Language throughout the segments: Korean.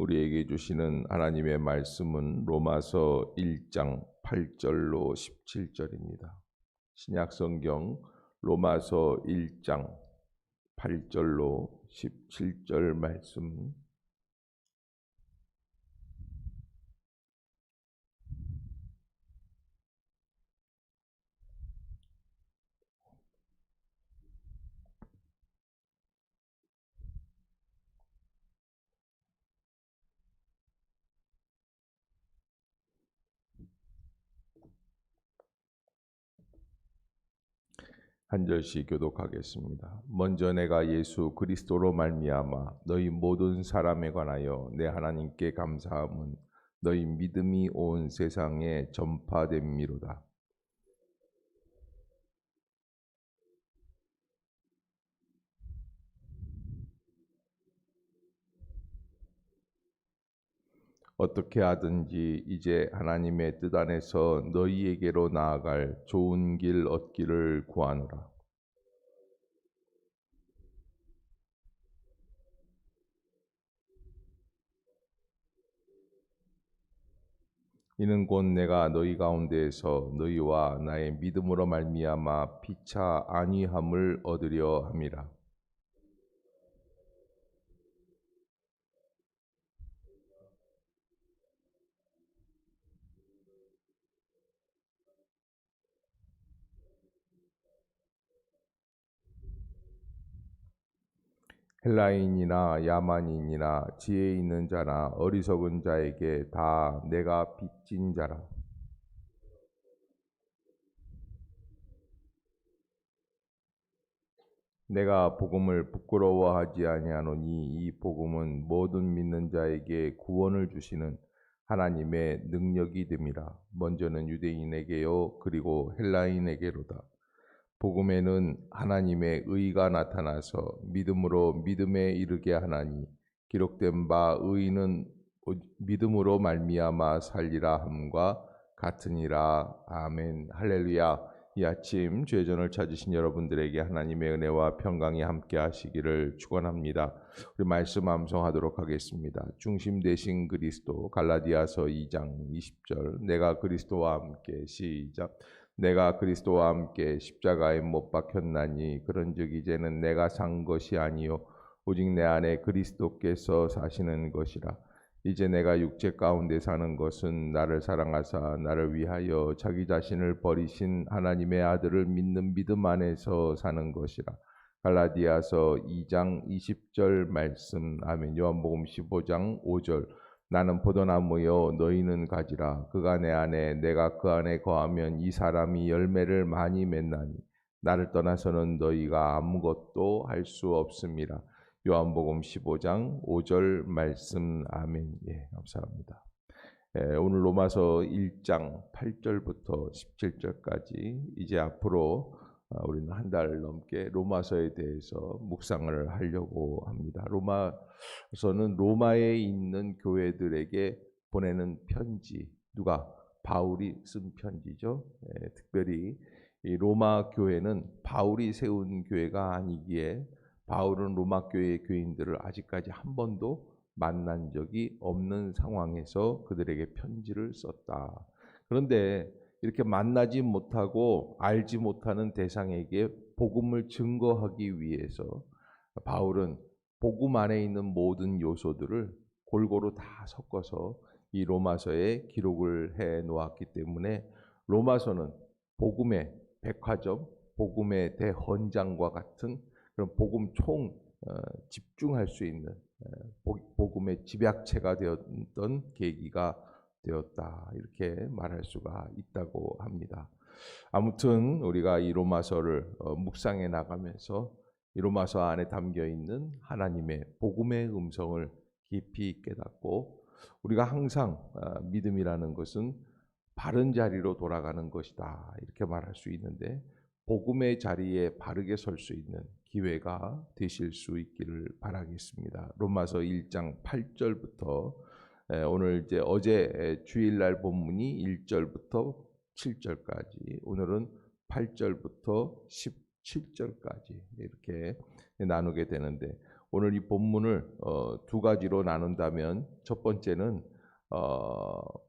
우리에게 주시는 하나님의 말씀은 로마서 1장 8절로 17절입니다. 신약 성경 로마서 1장 8절로 17절 말씀. 한 절씩 교독하겠습니다. 먼저 내가 예수 그리스도로 말미암아 너희 모든 사람에 관하여 내 하나님께 감사함은 너희 믿음이 온 세상에 전파됨이로다. 어떻게 하든지 이제 하나님의 뜻 안에서 너희에게로 나아갈 좋은 길 얻기를 구하노라. 이는 곧 내가 너희 가운데에서 너희와 나의 믿음으로 말미암아 피차 안위함을 얻으려 함이라. 헬라인이나 야만인이나 지혜 있는 자나 어리석은 자에게 다 내가 빚진 자라. 내가 복음을 부끄러워하지 아니하노니 이 복음은 모든 믿는 자에게 구원을 주시는 하나님의 능력이 됨이라. 먼저는 유대인에게요 그리고 헬라인에게로다. 복음에는 하나님의 의가 나타나서 믿음으로 믿음에 이르게 하나니 기록된 바 의인은 믿음으로 말미암아 살리라 함과 같으니라. 아멘. 할렐루야. 이 아침 주의 전을 찾으신 여러분들에게 하나님의 은혜와 평강이 함께 하시기를 축원합니다. 우리 말씀 암송하도록 하겠습니다. 중심 되신 그리스도. 갈라디아서 2장 20절. 내가 그리스도와 함께 시작. 내가 그리스도와 함께 십자가에 못 박혔나니 그런즉 이제는 내가 산 것이 아니요 오직 내 안에 그리스도께서 사시는 것이라. 이제 내가 육체 가운데 사는 것은 나를 사랑하사 나를 위하여 자기 자신을 버리신 하나님의 아들을 믿는 믿음 안에서 사는 것이라. 갈라디아서 2장 20절 말씀. 아멘. 요한복음 15장 5절. 나는 포도나무요 너희는 가지라. 그가 내 안에 내가 그 안에 거하면 이 사람이 열매를 많이 맺나니 나를 떠나서는 너희가 아무것도 할 수 없습니다. 요한복음 15장 5절 말씀. 아멘. 예, 감사합니다. 오늘 로마서 1장 8절부터 17절까지 이제 앞으로 우리는 한 달 넘게 로마서에 대해서 묵상을 하려고 합니다. 로마서는 로마에 있는 교회들에게 보내는 편지, 누가? 바울이 쓴 편지죠. 특별히 이 로마 교회는 바울이 세운 교회가 아니기에 바울은 로마 교회의 교인들을 아직까지 한 번도 만난 적이 없는 상황에서 그들에게 편지를 썼다. 그런데 이렇게 만나지 못하고 알지 못하는 대상에게 복음을 증거하기 위해서 바울은 복음 안에 있는 모든 요소들을 골고루 다 섞어서 이 로마서에 기록을 해 놓았기 때문에 로마서는 복음의 백화점, 복음의 대헌장과 같은 그런 복음 총 집중할 수 있는 복음의 집약체가 되었던 계기가 되었다. 이렇게 말할 수가 있다고 합니다. 아무튼 우리가 이 로마서를 묵상해 나가면서 이 로마서 안에 담겨 있는 하나님의 복음의 음성을 깊이 깨닫고 우리가 항상 믿음이라는 것은 바른 자리로 돌아가는 것이다. 이렇게 말할 수 있는데 복음의 자리에 바르게 설 수 있는 기회가 되실 수 있기를 바라겠습니다. 로마서 1장 8절부터 오늘 이제 어제 주일날 본문이 1절부터 7절까지, 오늘은 8절부터 17절까지 이렇게 나누게 되는데 오늘 이 본문을 두 가지로 나눈다면 첫 번째는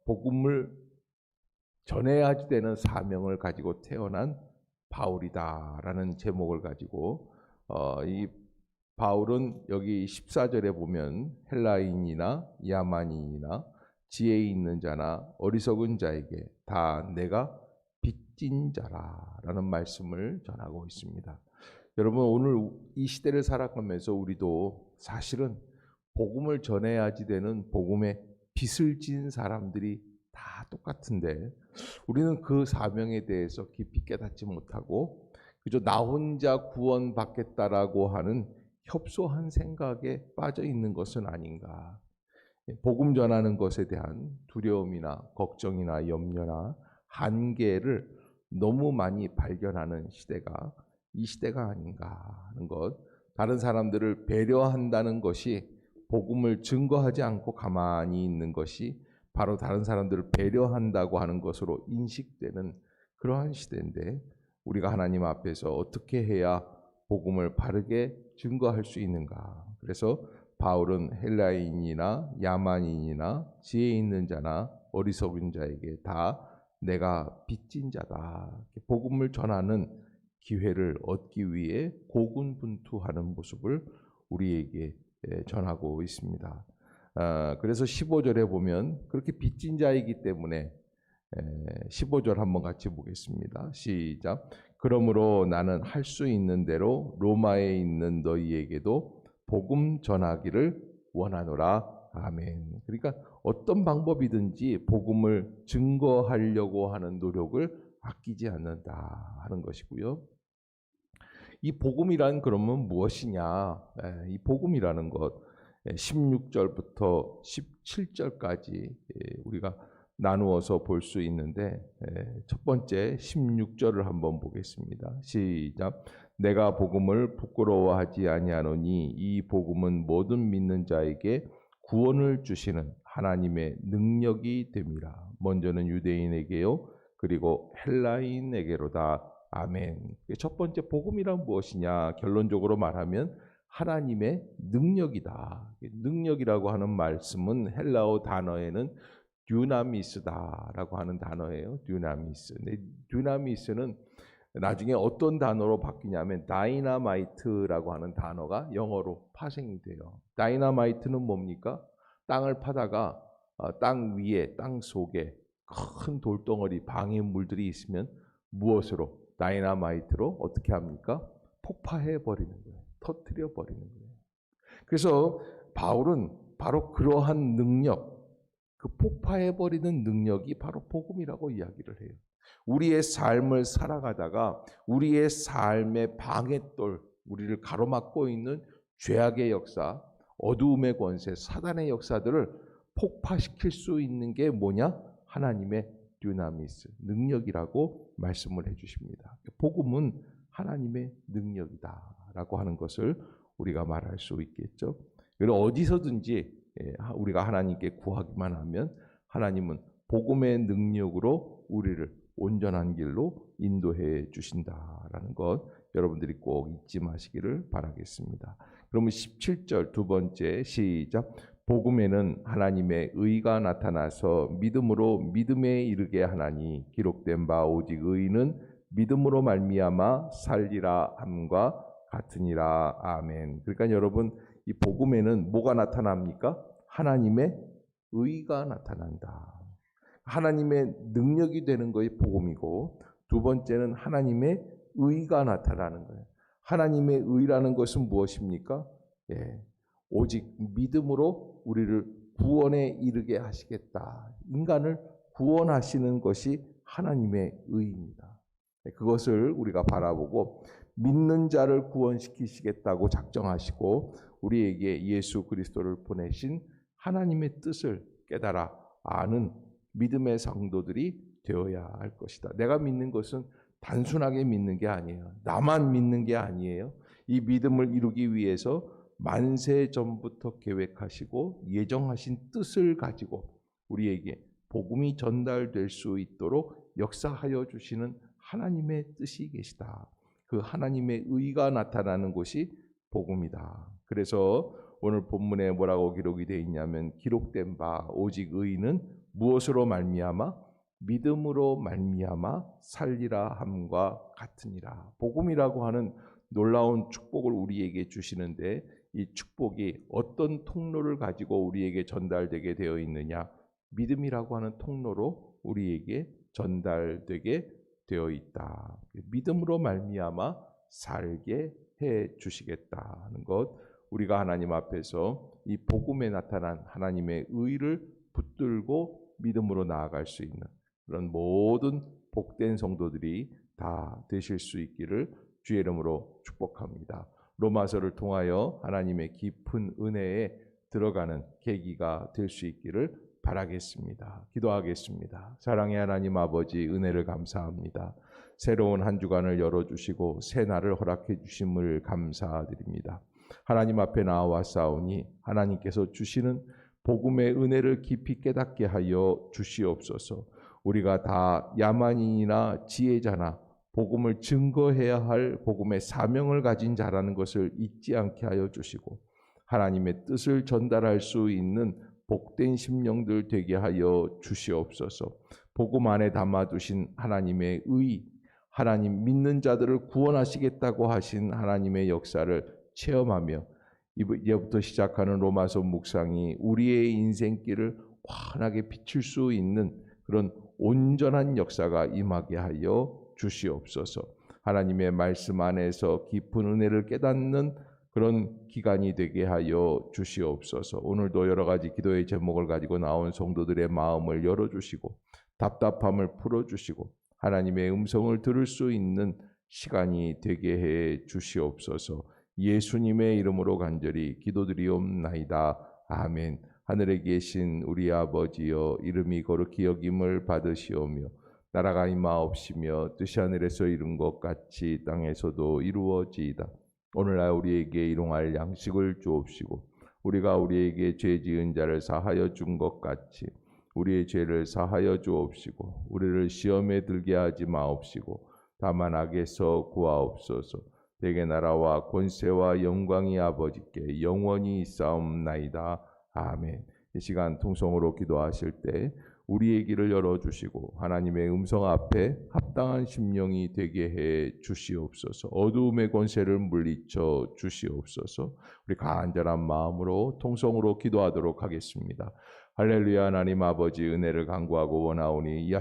복음을 전해야 되는 사명을 가지고 태어난 바울이다라는 제목을 가지고 이 바울은 여기 14절에 보면 헬라인이나 야만인이나 지혜 있는 자나 어리석은 자에게 다 내가 빚진 자라라는 말씀을 전하고 있습니다. 여러분, 오늘 이 시대를 살아가면서 우리도 사실은 복음을 전해야지 되는 복음의 빚을 진 사람들이 다 똑같은데 우리는 그 사명에 대해서 깊이 깨닫지 못하고 그저 나 혼자 구원받겠다라고 하는 협소한 생각에 빠져 있는 것은 아닌가. 복음 전하는 것에 대한 두려움이나 걱정이나 염려나 한계를 너무 많이 발견하는 시대가 이 시대가 아닌가 하는 것. 다른 사람들을 배려한다는 것이 복음을 증거하지 않고 가만히 있는 것이 바로 다른 사람들을 배려한다고 하는 것으로 인식되는 그러한 시대인데 우리가 하나님 앞에서 어떻게 해야 복음을 바르게 증거할 수 있는가. 그래서 바울은 헬라인이나 야만인이나 지혜 있는 자나 어리석은 자에게 다 내가 빚진 자다. 복음을 전하는 기회를 얻기 위해 고군분투하는 모습을 우리에게 전하고 있습니다. 그래서 15절에 보면 그렇게 빚진 자이기 때문에 15절 한번 같이 보겠습니다. 시작. 그러므로 나는 할 수 있는 대로 로마에 있는 너희에게도 복음 전하기를 원하노라. 아멘. 그러니까 어떤 방법이든지 복음을 증거하려고 하는 노력을 아끼지 않는다 하는 것이고요. 이 복음이란 그러면 무엇이냐? 이 복음이라는 것 16절부터 17절까지 우리가 나누어서 볼 수 있는데 첫 번째 16절을 한번 보겠습니다. 시작. 내가 복음을 부끄러워하지 아니하노니 이 복음은 모든 믿는 자에게 구원을 주시는 하나님의 능력이 됨이라. 먼저는 유대인에게요 그리고 헬라인에게로다. 아멘. 첫 번째 복음이란 무엇이냐? 결론적으로 말하면 하나님의 능력이다. 능력이라고 하는 말씀은 헬라어 단어에는 듀나미스다라고 하는 단어예요. 듀나미스. 근데 듀나미스는 나중에 어떤 단어로 바뀌냐면 다이나마이트라고 하는 단어가 영어로 파생이 돼요. 다이나마이트는 뭡니까? 땅을 파다가 땅 위에, 땅 속에 큰 돌덩어리, 방해물들이 있으면 무엇으로? 다이나마이트로 어떻게 합니까? 폭파해 버리는 거예요. 터뜨려 버리는 거예요. 그래서 바울은 바로 그러한 능력, 그 폭파해 버리는 능력이 바로 복음이라고 이야기를 해요. 우리의 삶을 살아가다가 우리의 삶의 방해돌, 우리를 가로막고 있는 죄악의 역사, 어두움의 권세, 사단의 역사들을 폭파시킬 수 있는 게 뭐냐? 하나님의 듀나미스, 능력이라고 말씀을 해주십니다. 복음은 하나님의 능력이다라고 하는 것을 우리가 말할 수 있겠죠. 그리고 어디서든지 우리가 하나님께 구하기만 하면 하나님은 복음의 능력으로 우리를 온전한 길로 인도해 주신다라는 것 여러분들이 꼭 잊지 마시기를 바라겠습니다. 그러면 17절 두 번째 시작. 복음에는 하나님의 의가 나타나서 믿음으로 믿음에 이르게 하나니 기록된 바 오직 의인은 믿음으로 말미암아 살리라 함과 같으니라. 아멘. 그러니까 여러분 이 복음에는 뭐가 나타납니까? 하나님의 의가 나타난다. 하나님의 능력이 되는 것이 복음이고 두 번째는 하나님의 의가 나타나는 거예요. 하나님의 의라는 것은 무엇입니까? 오직 믿음으로 우리를 구원에 이르게 하시겠다. 인간을 구원하시는 것이 하나님의 의입니다. 그것을 우리가 바라보고 믿는 자를 구원시키시겠다고 작정하시고 우리에게 예수 그리스도를 보내신 하나님의 뜻을 깨달아 아는 믿음의 성도들이 되어야 할 것이다. 내가 믿는 것은 단순하게 믿는 게 아니에요. 나만 믿는 게 아니에요. 이 믿음을 이루기 위해서 만세 전부터 계획하시고 예정하신 뜻을 가지고 우리에게 복음이 전달될 수 있도록 역사하여 주시는 하나님의 뜻이 계시다. 그 하나님의 의가 나타나는 것이 복음이다. 그래서 오늘 본문에 뭐라고 기록이 되어 있냐면 기록된 바 오직 의인은 무엇으로 말미암아 믿음으로 말미암아 살리라 함과 같으니라. 복음이라고 하는 놀라운 축복을 우리에게 주시는데 이 축복이 어떤 통로를 가지고 우리에게 전달되게 되어 있느냐? 믿음이라고 하는 통로로 우리에게 전달되게 되어 있다. 믿음으로 말미암아 살게 해 주시겠다는 것. 우리가 하나님 앞에서 이 복음에 나타난 하나님의 의를 붙들고 믿음으로 나아갈 수 있는 그런 모든 복된 성도들이 다 되실 수 있기를 주의 이름으로 축복합니다. 로마서를 통하여 하나님의 깊은 은혜에 들어가는 계기가 될 수 있기를 바라겠습니다. 기도하겠습니다. 사랑의 하나님 아버지, 은혜를 감사합니다. 새로운 한 주간을 열어주시고 새 날을 허락해 주심을 감사드립니다. 하나님 앞에 나와 싸우니 하나님께서 주시는 복음의 은혜를 깊이 깨닫게 하여 주시옵소서. 우리가 다 야만인이나 지혜자나 복음을 증거해야 할 복음의 사명을 가진 자라는 것을 잊지 않게 하여 주시고 하나님의 뜻을 전달할 수 있는 복된 심령들 되게 하여 주시옵소서. 복음 안에 담아두신 하나님의 의, 하나님 믿는 자들을 구원하시겠다고 하신 하나님의 역사를 체험하며 이제부터 시작하는 로마서 묵상이 우리의 인생길을 환하게 비출 수 있는 그런 온전한 역사가 임하게 하여 주시옵소서. 하나님의 말씀 안에서 깊은 은혜를 깨닫는 그런 기간이 되게 하여 주시옵소서. 오늘도 여러 가지 기도의 제목을 가지고 나온 성도들의 마음을 열어주시고 답답함을 풀어주시고 하나님의 음성을 들을 수 있는 시간이 되게 해 주시옵소서. 예수님의 이름으로 간절히 기도드리옵나이다. 아멘. 하늘에 계신 우리 아버지여, 이름이 거룩히 여김을 받으시오며 나라가 임하옵시며 뜻이 하늘에서 이룬 것 같이 땅에서도 이루어지이다. 오늘날 우리에게 일용할 양식을 주옵시고 우리가 우리에게 죄 지은 자를 사하여 준 것 같이 우리의 죄를 사하여 주옵시고 우리를 시험에 들게 하지 마옵시고 다만 악에서 구하옵소서. 대개 나라와 권세와 영광이 아버지께 영원히 있사옵나이다. 아멘. 이 시간 통성으로 기도하실 때 우리의 길을 열어주시고 하나님의 음성 앞에 합당한 심령이 되게 해 주시옵소서. 어두움의 권세를 물리쳐 주시옵소서. 우리 간절한 마음으로 통성으로 기도하도록 하겠습니다. 할렐루야. 하나님 아버지, 은혜를 간구하고 원하오니 이